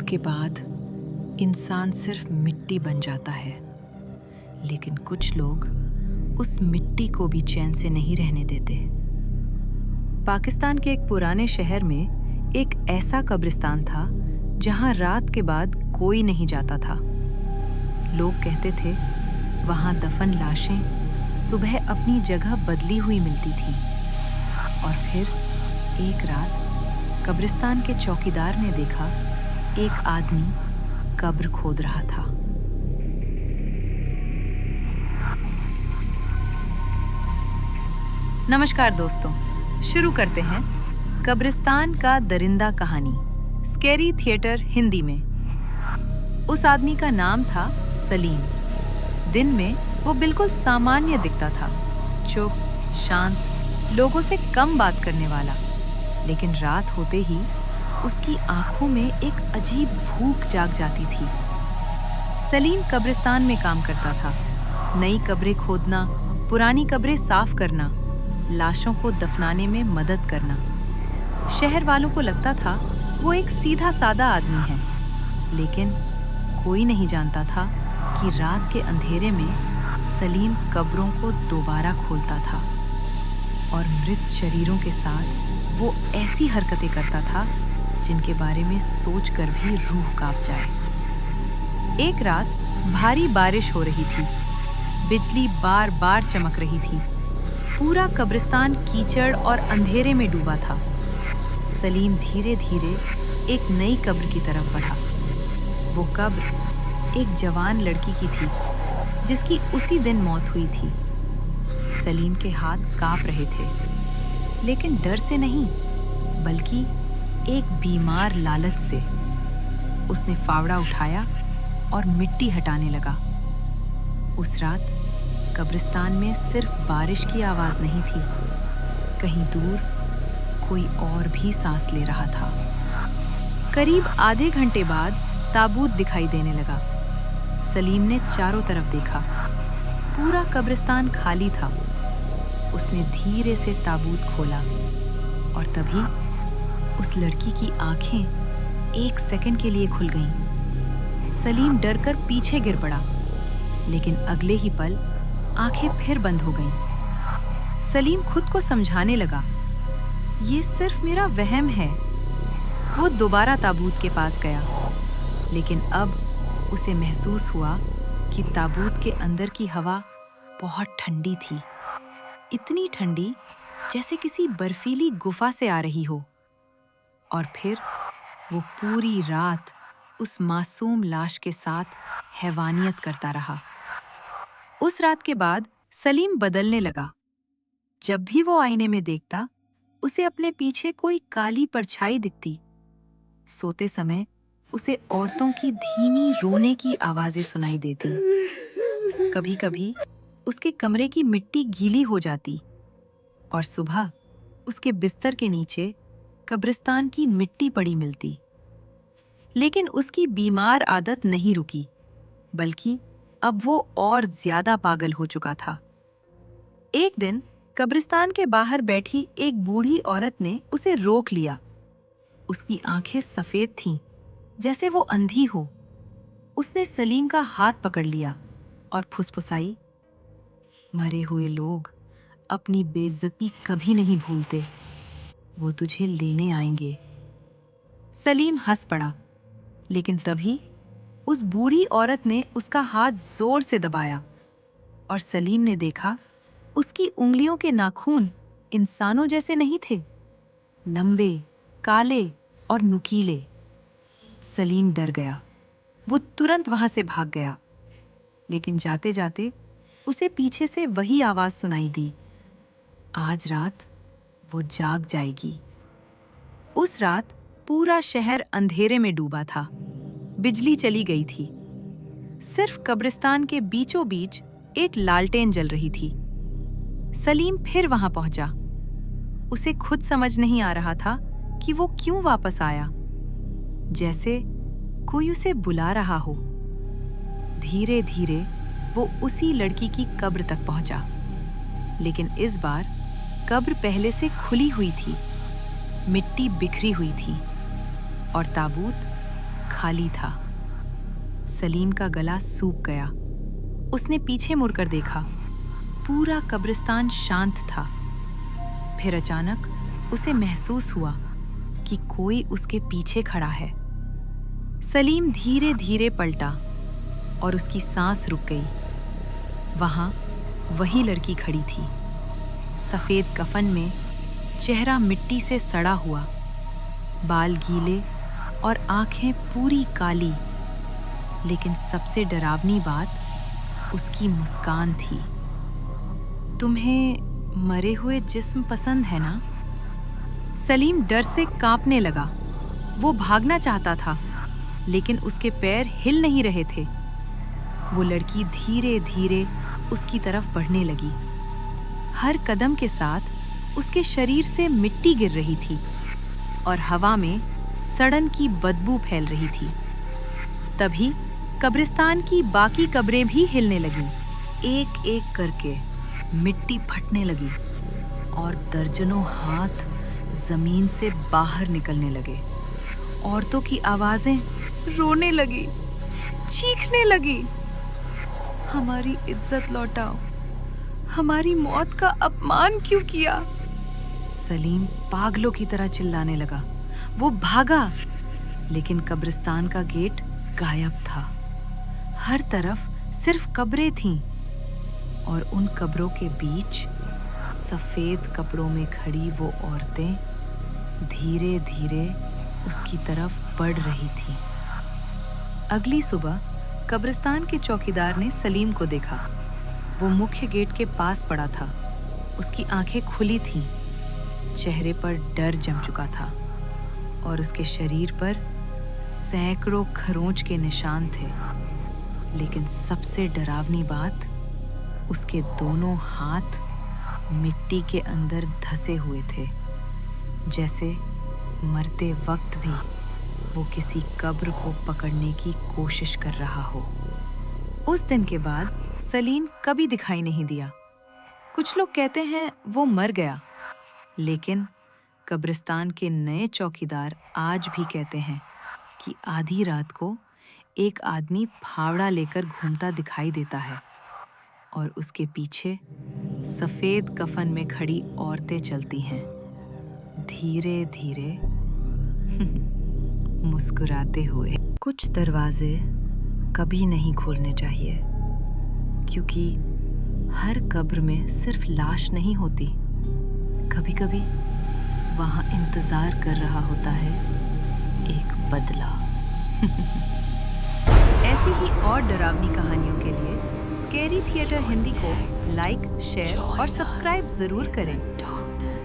के बाद इंसान सिर्फ मिट्टी बन जाता है, लेकिन कुछ लोग उस मिट्टी को भी चैन से नहीं रहने देते। पाकिस्तान के एक पुराने शहर में एक ऐसा कब्रिस्तान था जहां रात के बाद कोई नहीं जाता था। लोग कहते थे वहां दफन लाशें सुबह अपनी जगह बदली हुई मिलती थी। और फिर एक रात कब्रिस्तान के चौकीदार ने देखा एक आदमी कब्र खोद रहा था। नमस्कार दोस्तों, शुरू करते हैं कब्रिस्तान का दरिंदा कहानी स्कैरी थिएटर हिंदी में। उस आदमी का नाम था सलीम। दिन में वो बिल्कुल सामान्य दिखता था, चुप, शांत, लोगों से कम बात करने वाला। लेकिन रात होते ही उसकी आंखों में एक अजीब भूख जाग जाती थी। सलीम कब्रिस्तान में काम करता था, नई कब्रें खोदना, पुरानी कब्रें साफ करना, लाशों को दफनाने में मदद करना। शहर वालों को लगता था वो एक सीधा सादा आदमी है, लेकिन कोई नहीं जानता था कि रात के अंधेरे में सलीम कब्रों को दोबारा खोलता था और मृत शरीरों के साथ वो ऐसी हरकतें करता था जिनके बारे में सोचकर भी रूह कांप जाए। एक रात भारी बारिश हो रही थी, बिजली बार बार चमक रही थी, पूरा कब्रिस्तान कीचड़ और अंधेरे में डूबा था। सलीम धीरे धीरे एक नई कब्र की तरफ बढ़ा। वो कब्र एक जवान लड़की की थी जिसकी उसी दिन मौत हुई थी। सलीम के हाथ कांप रहे थे, लेकिन डर से नहीं, बल्कि एक बीमार लालच से। उसने फावड़ा उठाया और मिट्टी हटाने लगा। उस रात कब्रिस्तान में सिर्फ बारिश की आवाज नहीं थी, कहीं दूर कोई और भी सांस ले रहा था। करीब आधे घंटे बाद ताबूत दिखाई देने लगा। सलीम ने चारों तरफ देखा, पूरा कब्रिस्तान खाली था। उसने धीरे से ताबूत खोला और तभी उस लड़की की आंखें एक सेकंड के लिए खुल गईं। सलीम डरकर पीछे गिर पड़ा, लेकिन अगले ही पल आंखें फिर बंद हो गईं। सलीम खुद को समझाने लगा, ये सिर्फ मेरा वहम है। वो दोबारा ताबूत के पास गया, लेकिन अब उसे महसूस हुआ कि ताबूत के अंदर की हवा बहुत ठंडी थी, इतनी ठंडी जैसे किसी बर्फीली गुफा से आ रही हो। और फिर वो पूरी रात उस मासूम लाश के साथ हैवानियत करता रहा। उस रात के बाद सलीम बदलने लगा। जब भी वो आईने में देखता, उसे अपने पीछे कोई काली परछाई दिखती। सोते समय उसे औरतों की धीमी रोने की आवाजें सुनाई देती। कभी-कभी उसके कमरे की मिट्टी गीली हो जाती और सुबह उसके बिस्तर के नीचे कब्रिस्तान की मिट्टी पड़ी मिलती। लेकिन उसकी बीमार आदत नहीं रुकी, बल्कि अब वो और ज्यादा पागल हो चुका था। एक दिन कब्रिस्तान के बाहर बैठी एक बूढ़ी औरत ने उसे रोक लिया। उसकी आंखें सफेद थीं, जैसे वो अंधी हो। उसने सलीम का हाथ पकड़ लिया और फुसफुसाई, मरे हुए लोग अपनी बेइज्जती कभी नहीं भूलते, वो तुझे लेने आएंगे। सलीम हंस पड़ा, लेकिन तभी उस बूढ़ी औरत ने उसका हाथ जोर से दबाया और सलीम ने देखा उसकी उंगलियों के नाखून इंसानों जैसे नहीं थे, लंबे, काले और नुकीले। सलीम डर गया। वो तुरंत वहां से भाग गया, लेकिन जाते जाते उसे पीछे से वही आवाज सुनाई दी, आज रात वो जाग जाएगी। उस रात पूरा शहर अंधेरे में डूबा था। बिजली चली गई थी। सिर्फ कब्रिस्तान के बीचों बीच एक लालटेन जल रही थी। सलीम फिर वहां पहुंचा। उसे खुद समझ नहीं आ रहा था कि वो क्यों वापस आया, जैसे कोई उसे बुला रहा हो। धीरे धीरे वो उसी लड़की की कब्र तक पहुंचा, लेकिन इस बार कब्र पहले से खुली हुई थी, मिट्टी बिखरी हुई थी और ताबूत खाली था। सलीम का गला सूख गया। उसने पीछे मुड़कर देखा। पूरा कब्रिस्तान शांत था। फिर अचानक उसे महसूस हुआ कि कोई उसके पीछे खड़ा है। सलीम धीरे धीरे पलटा और उसकी सांस रुक गई। वहां वही लड़की खड़ी थी, सफेद कफन में, चेहरा मिट्टी से सड़ा हुआ, बाल गीले और आंखें पूरी काली। लेकिन सबसे डरावनी बात उसकी मुस्कान थी। तुम्हें मरे हुए जिस्म पसंद है ना? सलीम डर से कांपने लगा। वो भागना चाहता था, लेकिन उसके पैर हिल नहीं रहे थे। वो लड़की धीरे धीरे उसकी तरफ बढ़ने लगी। हर कदम के साथ उसके शरीर से मिट्टी गिर रही थी और हवा में सड़न की बदबू फैल रही थी। तभी कब्रिस्तान की बाकी कब्रें भी हिलने लगीं। एक एक करके मिट्टी फटने लगी और दर्जनों हाथ जमीन से बाहर निकलने लगे। औरतों की आवाजें रोने लगी, चीखने लगी, हमारी इज्जत लौटाओ, हमारी मौत का अपमान क्यों किया? सलीम पागलों की तरह चिल्लाने लगा। वो भागा, लेकिन कब्रिस्तान का गेट गायब था। हर तरफ सिर्फ कब्रें थीं और उन कब्रों के बीच सफेद कपड़ों में खड़ी वो औरतें धीरे धीरे उसकी तरफ बढ़ रही थीं। अगली सुबह कब्रिस्तान के चौकीदार ने सलीम को देखा। वो मुख्य गेट के पास पड़ा था। उसकी आंखें खुली थीं, चेहरे पर डर जम चुका था और उसके शरीर पर सैकड़ों खरोंच के निशान थे। लेकिन सबसे डरावनी बात, उसके दोनों हाथ मिट्टी के अंदर धंसे हुए थे, जैसे मरते वक्त भी वो किसी कब्र को पकड़ने की कोशिश कर रहा हो। उस दिन के बाद सलीम कभी दिखाई नहीं दिया। कुछ लोग कहते हैं वो मर गया, लेकिन कब्रिस्तान के नए चौकीदार आज भी कहते हैं कि आधी रात को एक आदमी फावड़ा लेकर घूमता दिखाई देता है और उसके पीछे सफेद कफन में खड़ी औरतें चलती हैं, धीरे धीरे मुस्कुराते हुए। कुछ दरवाजे कभी नहीं खोलने चाहिए, क्योंकि हर कब्र में सिर्फ लाश नहीं होती। कभी कभी वहां इंतजार कर रहा होता है एक बदला। ऐसी ही और डरावनी कहानियों के लिए स्कैरी थिएटर हिंदी को लाइक, शेयर और सब्सक्राइब जरूर करें।